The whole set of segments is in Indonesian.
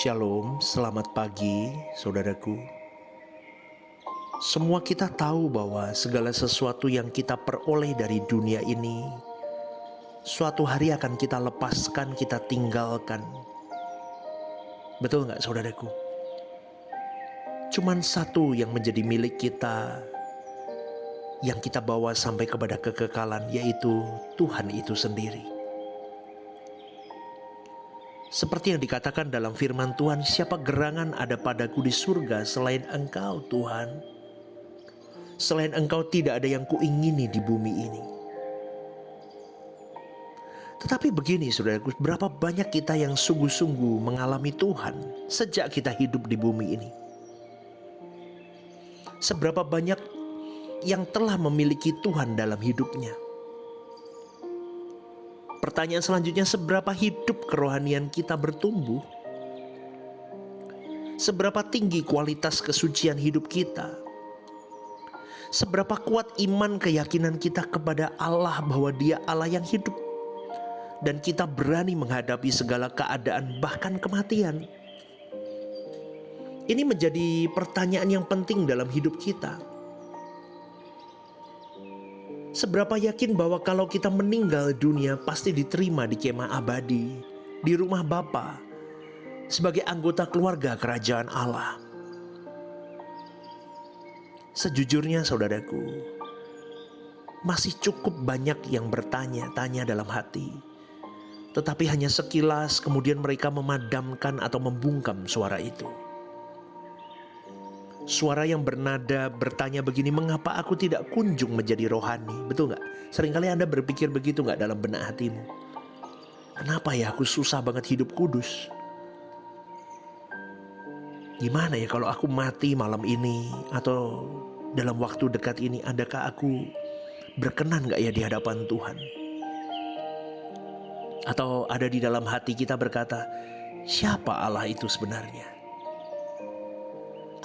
Shalom, selamat pagi saudaraku. Semua kita tahu bahwa segala sesuatu yang kita peroleh dari dunia ini suatu hari akan kita lepaskan, kita tinggalkan. Betul gak saudaraku? Cuman satu yang menjadi milik kita, yang kita bawa sampai kepada kekekalan, yaitu Tuhan itu sendiri. Seperti yang dikatakan dalam firman Tuhan, siapa gerangan ada padaku di surga selain Engkau Tuhan? Selain Engkau tidak ada yang kuingini di bumi ini. Tetapi begini saudaraku, berapa banyak kita yang sungguh-sungguh mengalami Tuhan sejak kita hidup di bumi ini? Seberapa banyak yang telah memiliki Tuhan dalam hidupnya? Pertanyaan selanjutnya, seberapa hidup kerohanian kita bertumbuh? Seberapa tinggi kualitas kesucian hidup kita? Seberapa kuat iman keyakinan kita kepada Allah bahwa Dia Allah yang hidup, dan kita berani menghadapi segala keadaan bahkan kematian? Ini menjadi pertanyaan yang penting dalam hidup kita. Seberapa yakin bahwa kalau kita meninggal dunia pasti diterima di kemah abadi, di rumah Bapa, sebagai anggota keluarga kerajaan Allah? Sejujurnya saudaraku, masih cukup banyak yang bertanya-tanya dalam hati, tetapi hanya sekilas kemudian mereka memadamkan atau membungkam suara itu. Suara yang bernada bertanya begini, mengapa aku tidak kunjung menjadi rohani? Betul gak? Seringkali Anda berpikir begitu gak dalam benak hatimu? Kenapa ya aku susah banget hidup kudus? Gimana ya kalau aku mati malam ini atau dalam waktu dekat ini, adakah aku berkenan gak ya di hadapan Tuhan? Atau ada di dalam hati kita berkata, siapa Allah itu sebenarnya?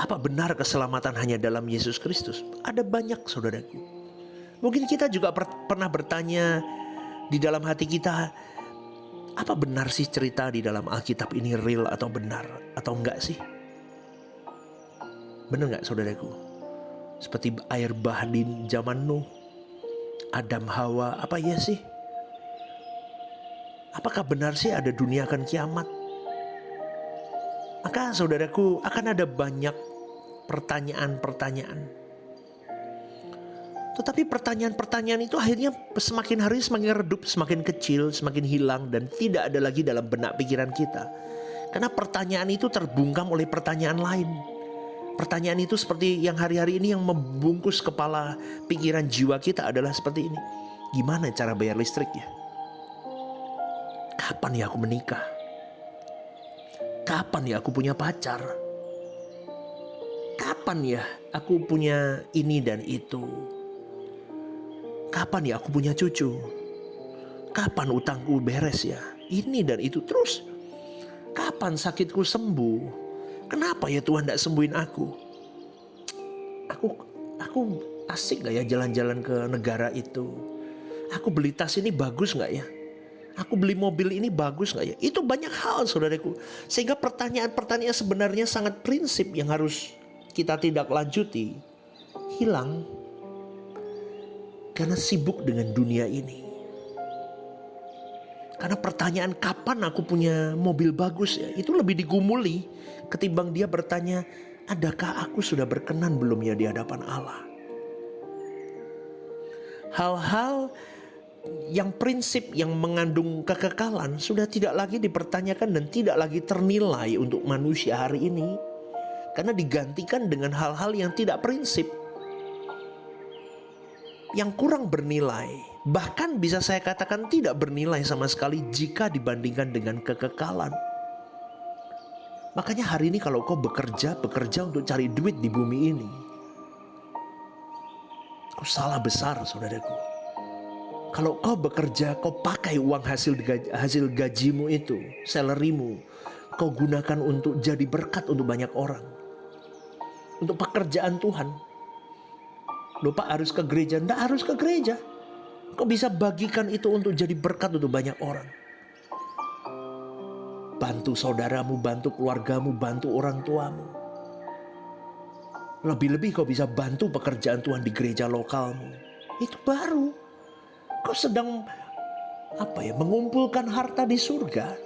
Apa benar keselamatan hanya dalam Yesus Kristus? Ada banyak saudaraku. Mungkin kita juga pernah bertanya di dalam hati kita, apa benar sih cerita di dalam Alkitab ini real atau benar atau enggak sih? Benar enggak saudaraku? Seperti air bah di zaman Nuh, Adam Hawa, apa iya sih? Apakah benar sih ada dunia akan kiamat? Maka saudaraku, akan ada banyak pertanyaan-pertanyaan. Tetapi pertanyaan-pertanyaan itu akhirnya semakin hari semakin redup, semakin kecil, semakin hilang, dan tidak ada lagi dalam benak pikiran kita. Karena pertanyaan itu terbungkam oleh pertanyaan lain. Pertanyaan itu seperti yang hari-hari ini yang membungkus kepala pikiran jiwa kita adalah seperti ini. Gimana cara bayar listrik ya? Kapan ya aku menikah? Kapan ya aku punya pacar? Kapan ya aku punya ini dan itu? Kapan ya aku punya cucu? Kapan utangku beres ya? Ini dan itu terus. Kapan sakitku sembuh? Kenapa ya Tuhan tidak sembuhin aku? Aku asik gak ya jalan-jalan ke negara itu? Aku beli tas ini bagus gak ya? Aku beli mobil ini bagus gak ya? Itu banyak hal saudaraku. Sehingga pertanyaan-pertanyaan sebenarnya sangat prinsip yang harus kita tidak lanjuti, hilang. Karena sibuk dengan dunia ini. Karena pertanyaan kapan aku punya mobil bagus ya, itu lebih digumuli ketimbang dia bertanya, adakah aku sudah berkenan belum ya di hadapan Allah? Hal-hal yang prinsip yang mengandung kekekalan sudah tidak lagi dipertanyakan dan tidak lagi ternilai untuk manusia hari ini. Karena digantikan dengan hal-hal yang tidak prinsip, yang kurang bernilai. Bahkan bisa saya katakan tidak bernilai sama sekali jika dibandingkan dengan kekekalan. Makanya hari ini kalau kau bekerja untuk cari duit di bumi ini, kau salah besar saudaraku. Kalau kau bekerja, kau pakai uang hasil gajimu itu, salarymu, kau gunakan untuk jadi berkat untuk banyak orang. Untuk pekerjaan Tuhan. Loh Pak, harus ke gereja? Nggak harus ke gereja. Kau bisa bagikan itu untuk jadi berkat untuk banyak orang. bantu saudaramu, bantu keluargamu, bantu orang tuamu. Lebih-lebih kau bisa bantu pekerjaan Tuhan di gereja lokalmu. Itu baru kau sedang mengumpulkan harta di surga.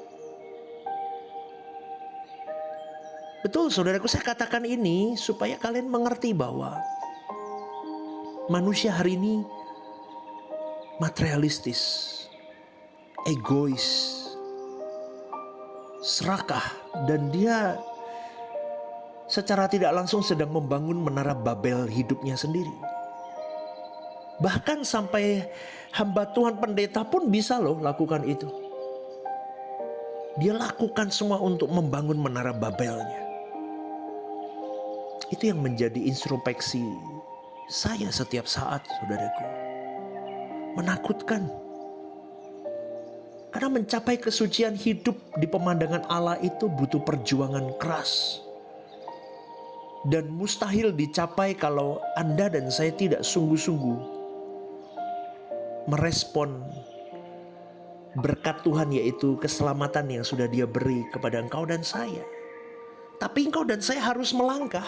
Betul saudaraku, saya katakan ini supaya kalian mengerti bahwa manusia hari ini materialistis, egois, serakah, dan dia secara tidak langsung sedang membangun menara Babel hidupnya sendiri. Bahkan sampai hamba Tuhan pendeta pun bisa loh lakukan itu. Dia lakukan semua untuk membangun menara Babelnya. Itu yang menjadi introspeksi saya setiap saat, saudaraku. Menakutkan. Karena mencapai kesucian hidup di pemandangan Allah itu butuh perjuangan keras. Dan mustahil dicapai kalau Anda dan saya tidak sungguh-sungguh merespon berkat Tuhan, yaitu keselamatan yang sudah Dia beri kepada engkau dan saya. Tapi engkau dan saya harus melangkah.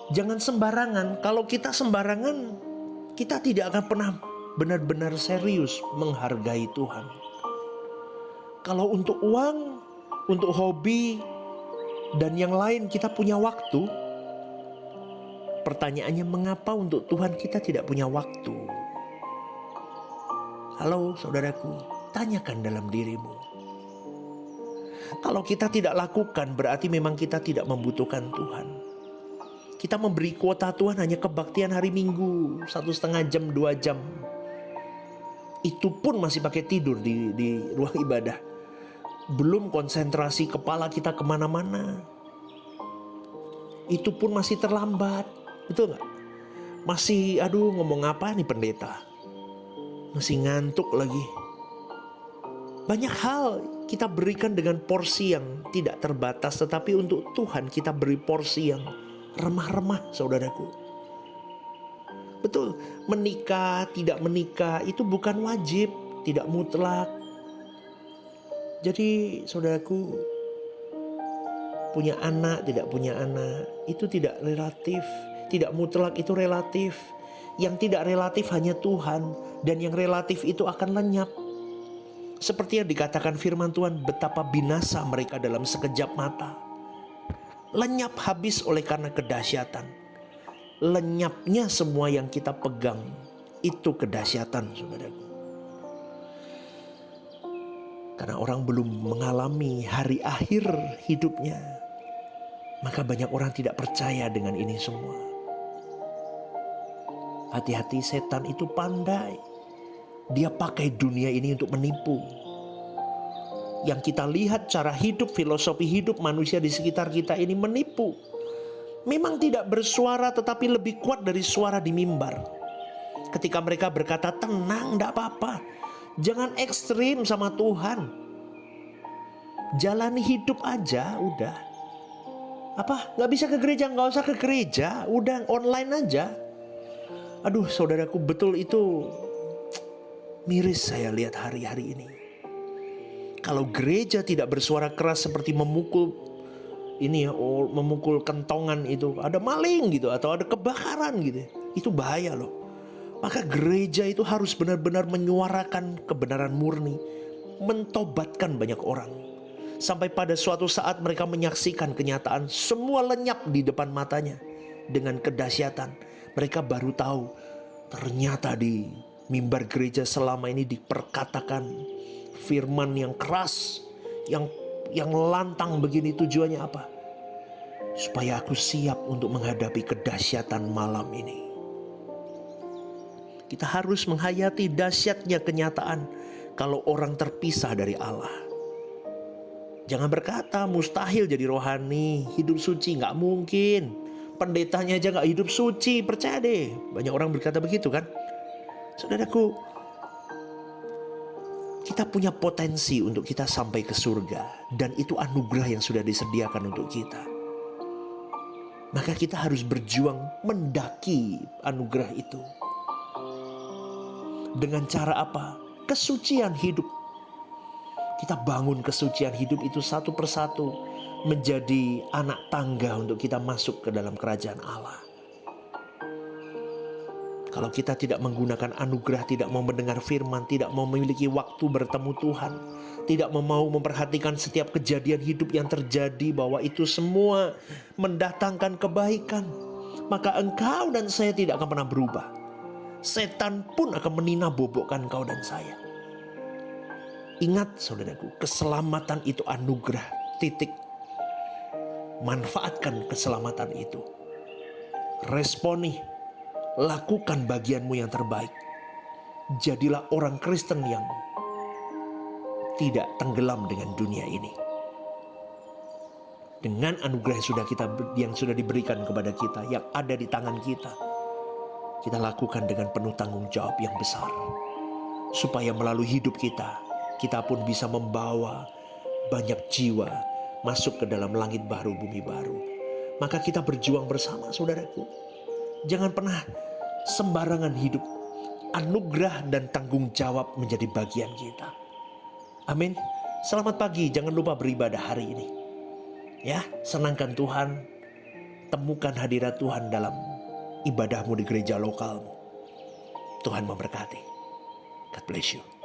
Jangan sembarangan. Kalau kita sembarangan, kita tidak akan pernah benar-benar serius menghargai Tuhan. Kalau untuk uang, untuk hobi, dan yang lain kita punya waktu, pertanyaannya, mengapa untuk Tuhan kita tidak punya waktu? Halo saudaraku, tanyakan dalam dirimu. Kalau kita tidak lakukan, berarti memang kita tidak membutuhkan Tuhan. Kita memberi kuota Tuhan hanya kebaktian hari Minggu 1,5 jam, 2 jam. Itu pun masih pakai tidur di ruang ibadah. Belum konsentrasi kepala kita kemana-mana. Itu pun masih terlambat. Betul gak? Masih ngomong apa nih pendeta? Masih ngantuk lagi. Banyak hal kita berikan dengan porsi yang tidak terbatas. Tetapi untuk Tuhan kita beri porsi yang remah-remah, saudaraku. Betul, menikah, tidak menikah itu bukan wajib, tidak mutlak. Jadi saudaraku, punya anak, tidak punya anak, itu tidak relatif. Tidak mutlak, itu relatif. Yang tidak relatif hanya Tuhan. Dan yang relatif itu akan lenyap. Seperti yang dikatakan firman Tuhan, betapa binasa mereka dalam sekejap mata. Lenyap habis oleh karena kedahsyatan. Lenyapnya semua yang kita pegang, itu kedahsyatan, saudaraku. Karena orang belum mengalami hari akhir hidupnya, maka banyak orang tidak percaya dengan ini semua. Hati-hati, setan itu pandai. Dia pakai dunia ini untuk menipu. Yang kita lihat cara hidup, filosofi hidup manusia di sekitar kita ini menipu. Memang tidak bersuara, tetapi lebih kuat dari suara di mimbar. Ketika mereka berkata, tenang, tidak apa-apa. Jangan ekstrim sama Tuhan. Jalani hidup aja, udah. Gak bisa ke gereja? Gak usah ke gereja, udah online aja. Aduh saudaraku, betul itu miris saya lihat hari-hari ini. Kalau gereja tidak bersuara keras seperti memukul memukul kentongan itu, ada maling gitu, atau ada kebakaran gitu, itu bahaya loh. Maka gereja itu harus benar-benar menyuarakan kebenaran murni, mentobatkan banyak orang. Sampai pada suatu saat mereka menyaksikan kenyataan semua lenyap di depan matanya. Dengan kedahsyatan mereka baru tahu, ternyata di mimbar gereja selama ini diperkatakan firman yang keras, yang lantang begini. Tujuannya apa? Supaya aku siap untuk menghadapi kedahsyatan malam ini. Kita harus menghayati dahsyatnya kenyataan kalau orang terpisah dari Allah. Jangan berkata mustahil jadi rohani, hidup suci. Gak mungkin. Pendetanya aja gak hidup suci, percaya deh. Banyak orang berkata begitu kan. Saudaraku, kita punya potensi untuk kita sampai ke surga. Dan itu anugerah yang sudah disediakan untuk kita. Maka kita harus berjuang mendaki anugerah itu. Dengan cara apa? Kesucian hidup. Kita bangun kesucian hidup itu satu persatu menjadi anak tangga untuk kita masuk ke dalam kerajaan Allah. Kalau kita tidak menggunakan anugerah, tidak mau mendengar firman, tidak mau memiliki waktu bertemu Tuhan, tidak mau memperhatikan setiap kejadian hidup yang terjadi bahwa itu semua mendatangkan kebaikan, maka engkau dan saya tidak akan pernah berubah. Setan pun akan meninabobokan engkau dan saya. Ingat saudaraku, keselamatan itu anugerah, titik. Manfaatkan keselamatan itu. Responi, lakukan bagianmu yang terbaik. Jadilah orang Kristen yang tidak tenggelam dengan dunia ini. Dengan anugerah yang sudah diberikan kepada kita, yang ada di tangan kita, kita lakukan dengan penuh tanggung jawab yang besar. Supaya melalui hidup kita pun bisa membawa banyak jiwa masuk ke dalam langit baru, bumi baru. Maka kita berjuang bersama, saudaraku. Jangan pernah sembarangan hidup. Anugerah dan tanggung jawab menjadi bagian kita. Amin. Selamat pagi, jangan lupa beribadah hari ini. Ya, senangkan Tuhan. Temukan hadirat Tuhan dalam ibadahmu di gereja lokalmu. Tuhan memberkati. God bless you.